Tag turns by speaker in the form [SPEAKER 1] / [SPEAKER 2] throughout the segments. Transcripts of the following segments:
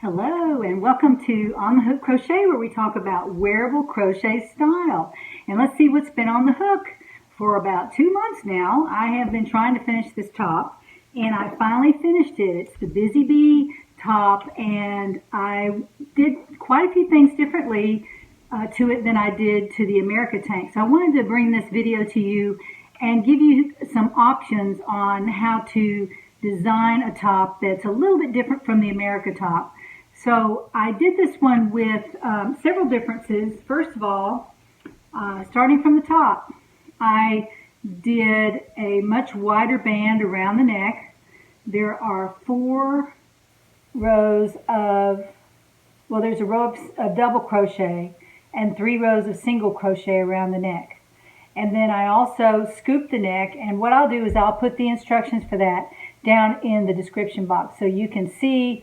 [SPEAKER 1] Hello and welcome to On the Hook Crochet, where we talk about wearable crochet style. And let's see what's been on the hook. For about 2 months now, I have been trying to finish this top, and I finally finished it. It's the Busy Bee top, and I did quite a few things differently to it than I did to the America tank. So I wanted to bring this video to you and give you some options on how to design a top that's a little bit different from the America top. So I did this one with several differences. First of all, starting from the top, I did a much wider band around the neck. There are 4 rows of, well, there's a row of double crochet and 3 rows of single crochet around the neck. And then I also scooped the neck, and what I'll do is I'll put the instructions for that down in the description box so you can see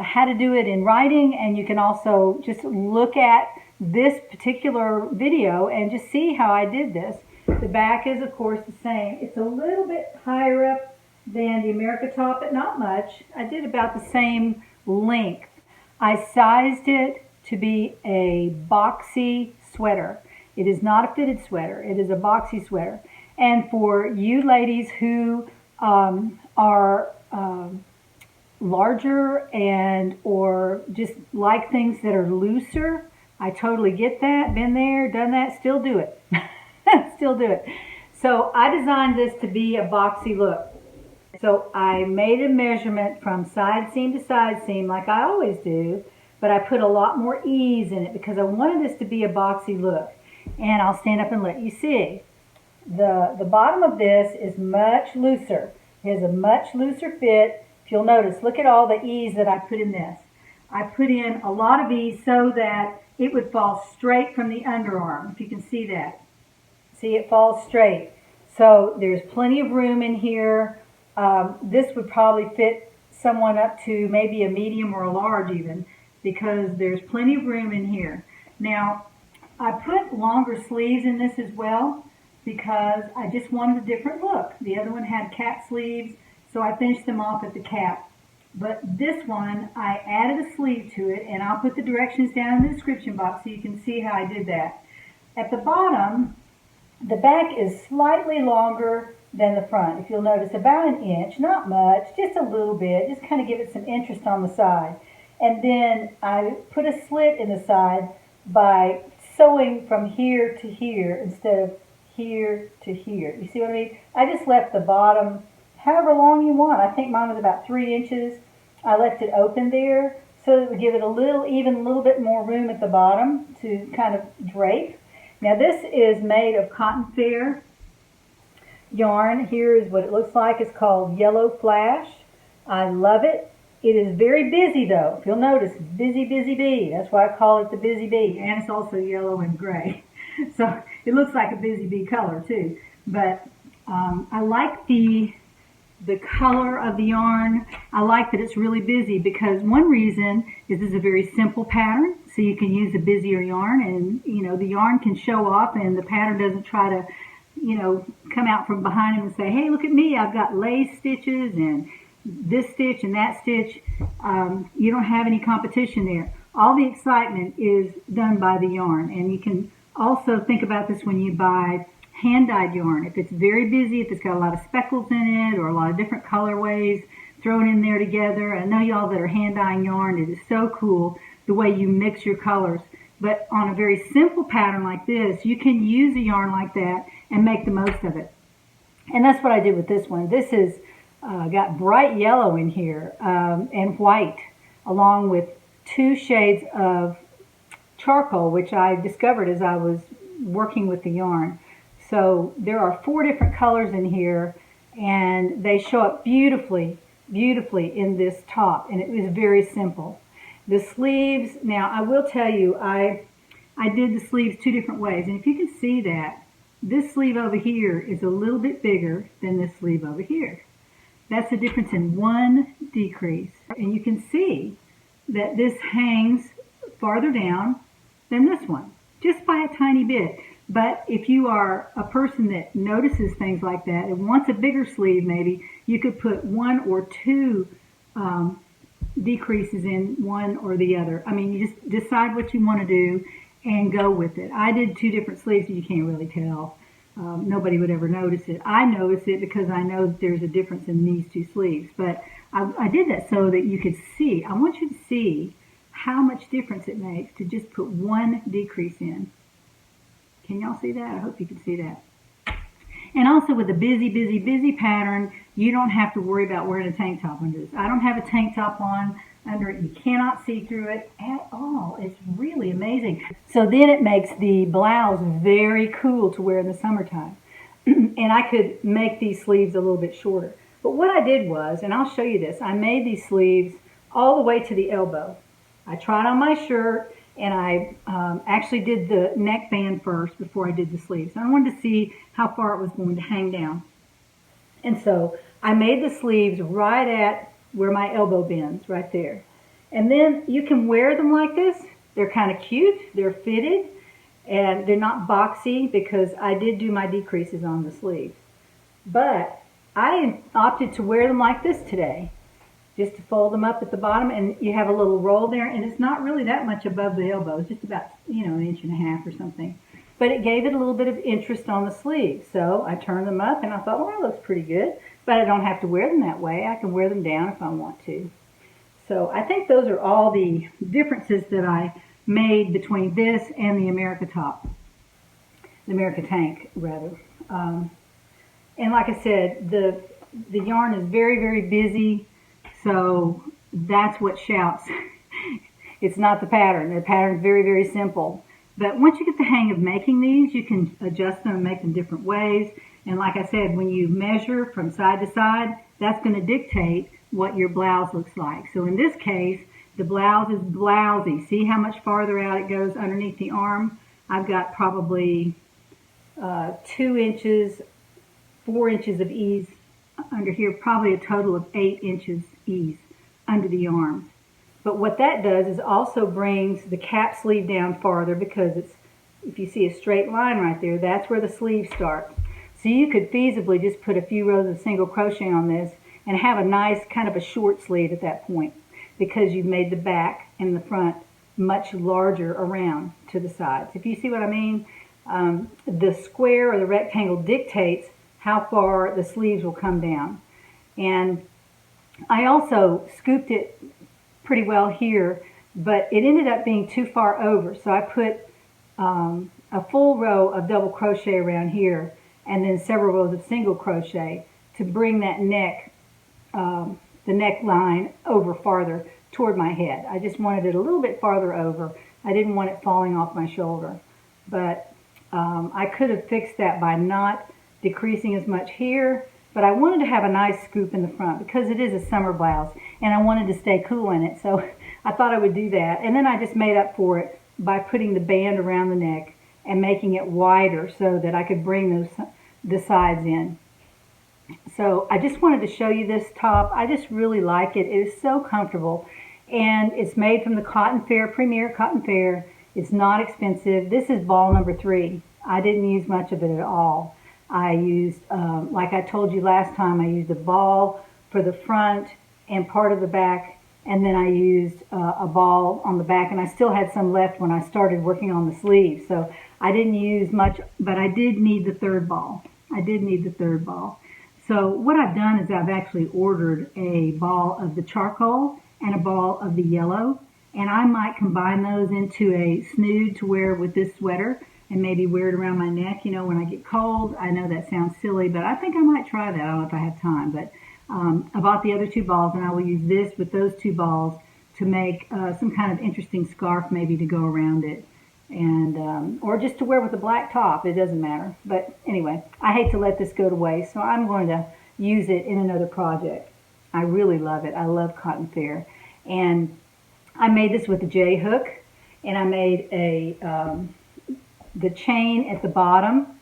[SPEAKER 1] how to do it in writing, and you can also just look at this particular video and just see how I did this. The back is of course the same. It's a little bit higher up than the America top, but not much. I did about the same length. I sized it to be a boxy sweater. It is not a fitted sweater. It is a boxy sweater. And for you ladies who are larger and or just like things that are looser, I totally get that. Been there, done that, still do it. Still do it. So I designed this to be a boxy look. So I made a measurement from side seam to side seam like I always do, but I put a lot more ease in it because I wanted this to be a boxy look. And I'll stand up and let you see. The bottom of this is much looser. It has a much looser fit. If you'll notice, look at all the ease that I put in this. I put in a lot of ease so that it would fall straight from the underarm, if you can see that. See, it falls straight. So there's plenty of room in here. This would probably fit someone up to maybe a medium or a large even, because there's plenty of room in here. Now, I put longer sleeves in this as well because I just wanted a different look. The other one had cap sleeves, so I finished them off at the cap. But this one, I added a sleeve to it, and I'll put the directions down in the description box so you can see how I did that. At the bottom, the back is slightly longer than the front. If you'll notice, about 1 inch, not much, just a little bit, just kind of give it some interest on the side. And then I put a slit in the side by sewing from here to here instead of here to here. You see what I mean? I just left the bottom however long you want. I think mine was about 3 inches. I left it open there so that it would give it even a little bit more room at the bottom to kind of drape. Now this is made of cotton fair yarn. Here is what it looks like. It's called Yellow Flash. I love it. It is very busy though. If you'll notice, busy, busy bee. That's why I call it the Busy Bee. And it's also yellow and gray. So it looks like a Busy Bee color too. But I like the color of the yarn. I like that it's really busy because one reason is it's a very simple pattern. So you can use a busier yarn, and you know the yarn can show off, and the pattern doesn't try to, you know, come out from behind him and say, hey, look at me, I've got lace stitches and this stitch and that stitch. You don't have any competition there. All the excitement is done by the yarn. And you can also think about this when you buy hand-dyed yarn. If it's very busy, if it's got a lot of speckles in it or a lot of different colorways thrown in there together. I know y'all that are hand-dyeing yarn, it is so cool the way you mix your colors. But on a very simple pattern like this, you can use a yarn like that and make the most of it. And that's what I did with this one. This is got bright yellow in here and white, along with 2 shades of charcoal, which I discovered as I was working with the yarn. So there are 4 different colors in here, and they show up beautifully, beautifully in this top, and it was very simple. The sleeves, now I will tell you, I did the sleeves 2 different ways, and if you can see that, this sleeve over here is a little bit bigger than this sleeve over here. That's the difference in 1 decrease. And you can see that this hangs farther down than this one, just by a tiny bit. But if you are a person that notices things like that and wants a bigger sleeve maybe, you could put 1 or 2 decreases in one or the other. I mean, you just decide what you want to do and go with it. I did 2 different sleeves, and you can't really tell. Nobody would ever notice it. I notice it because I know that there's a difference in these 2 sleeves. But I did that so that you could see. I want you to see how much difference it makes to just put 1 decrease in. Can y'all see that? I hope you can see that. And also with a busy pattern, you don't have to worry about wearing a tank top under this. I don't have a tank top on under it. You cannot see through it at all. It's really amazing. So then it makes the blouse very cool to wear in the summertime. And I could make these sleeves a little bit shorter. But what I did was, and I'll show you this, I made these sleeves all the way to the elbow. I tried on my shirt, and I actually did the neckband first before I did the sleeves. I wanted to see how far it was going to hang down. And so I made the sleeves right at where my elbow bends, right there. And then you can wear them like this. They're kind of cute. They're fitted, and they're not boxy because I did do my decreases on the sleeve. But I opted to wear them like this today, just to fold them up at the bottom, and you have a little roll there, and it's not really that much above the elbow. It's just about, you know, 1.5 inches or something. But it gave it a little bit of interest on the sleeve. So I turned them up, and I thought, well, that looks pretty good. But I don't have to wear them that way. I can wear them down if I want to. So I think those are all the differences that I made between this and the America top. The America tank, rather. And like I said, the yarn is very busy. So that's what shouts. It's not the pattern. The pattern is very simple. But once you get the hang of making these, you can adjust them and make them different ways. And like I said, when you measure from side to side, that's going to dictate what your blouse looks like. So in this case, the blouse is blousy. See how much farther out it goes underneath the arm? I've got probably 2 inches, 4 inches of ease under here, probably a total of 8 inches ease under the arm. But what that does is also brings the cap sleeve down farther, because it's, if you see a straight line right there, that's where the sleeve starts. So you could feasibly just put a few rows of single crochet on this and have a nice kind of a short sleeve at that point, because you've made the back and the front much larger around to the sides. If you see what I mean, the square or the rectangle dictates how far the sleeves will come down. And I also scooped it pretty well here, but it ended up being too far over. So I put a full row of double crochet around here, and then several rows of single crochet to bring that neck, the neckline over farther toward my head. I just wanted it a little bit farther over. I didn't want it falling off my shoulder. But I could have fixed that by not decreasing as much here, but I wanted to have a nice scoop in the front because it is a summer blouse and I wanted to stay cool in it, so I thought I would do that. And then I just made up for it by putting the band around the neck and making it wider so that I could bring the sides in. So I just wanted to show you this top. I just really like it. It is so comfortable, and it's made from the Cotton Fair, Premier Cotton Fair. It's not expensive. This is ball number 3. I didn't use much of it at all. I used, like I told you last time, I used a ball for the front and part of the back, and then I used a ball on the back, and I still had some left when I started working on the sleeves. So I didn't use much, but I did need the 3rd ball. I did need the 3rd ball. So what I've done is I've actually ordered a ball of the charcoal and a ball of the yellow, and I might combine those into a snood to wear with this sweater and maybe wear it around my neck, you know, when I get cold. I know that sounds silly, but I think I might try that. I don't know if I have time, but I bought the other 2 balls, and I will use this with those 2 balls to make some kind of interesting scarf maybe to go around it, and or just to wear with a black top. It doesn't matter. But anyway, I hate to let this go to waste, so I'm going to use it in another project. I really love it. I love Cotton Fair. And I made this with a J hook, and I made the chain at the bottom.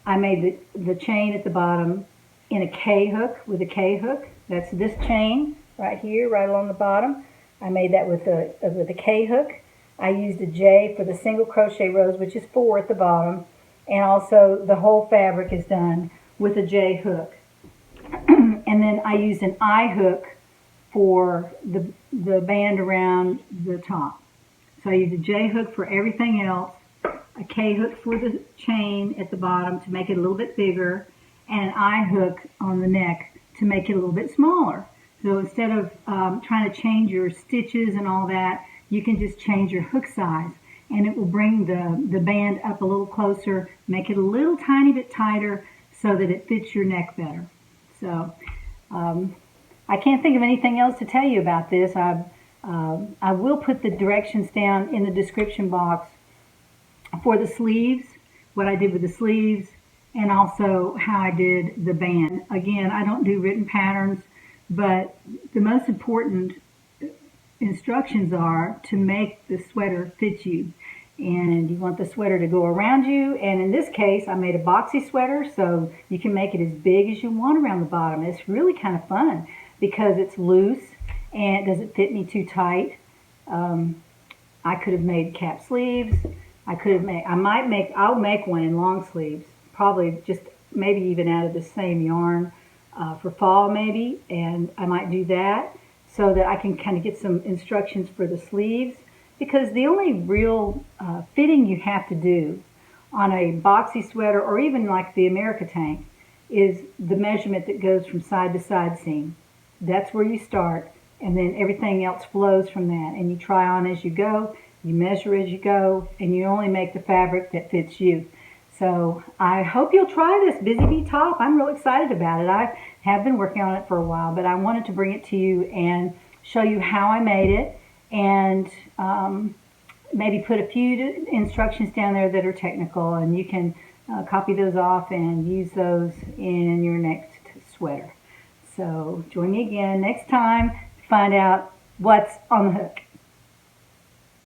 [SPEAKER 1] I made the chain at the bottom in a K hook, with a K hook. That's this chain right here, right along the bottom. I made that with a K hook. I used a J for the single crochet rows, which is 4 at the bottom, and also the whole fabric is done with a J hook. And then I used an I hook for the band around the top. So I use a J hook for everything else, a K hook for the chain at the bottom to make it a little bit bigger, and an I hook on the neck to make it a little bit smaller. So instead of trying to change your stitches and all that, you can just change your hook size, and it will bring the band up a little closer, make it a little tiny bit tighter so that it fits your neck better. So I can't think of anything else to tell you about this. I will put the directions down in the description box for the sleeves, what I did with the sleeves, and also how I did the band. Again, I don't do written patterns, but the most important instructions are to make the sweater fit you. And you want the sweater to go around you, and in this case I made a boxy sweater, so you can make it as big as you want around the bottom. It's really kind of fun because it's loose and it doesn't fit me too tight. I could have made cap sleeves. I'll make one in long sleeves, probably just maybe even out of the same yarn for fall maybe, and I might do that so that I can kind of get some instructions for the sleeves, because the only real fitting you have to do on a boxy sweater or even like the America Tank is the measurement that goes from side to side seam. That's where you start, and then everything else flows from that, and you try on as you go, you measure as you go, and you only make the fabric that fits you. So I hope you'll try this Busy Bee top. I'm real excited about it. I have been working on it for a while, but I wanted to bring it to you and show you how I made it, and maybe put a few instructions down there that are technical, and you can copy those off and use those in your next sweater. So join me again next time to find out what's on the hook.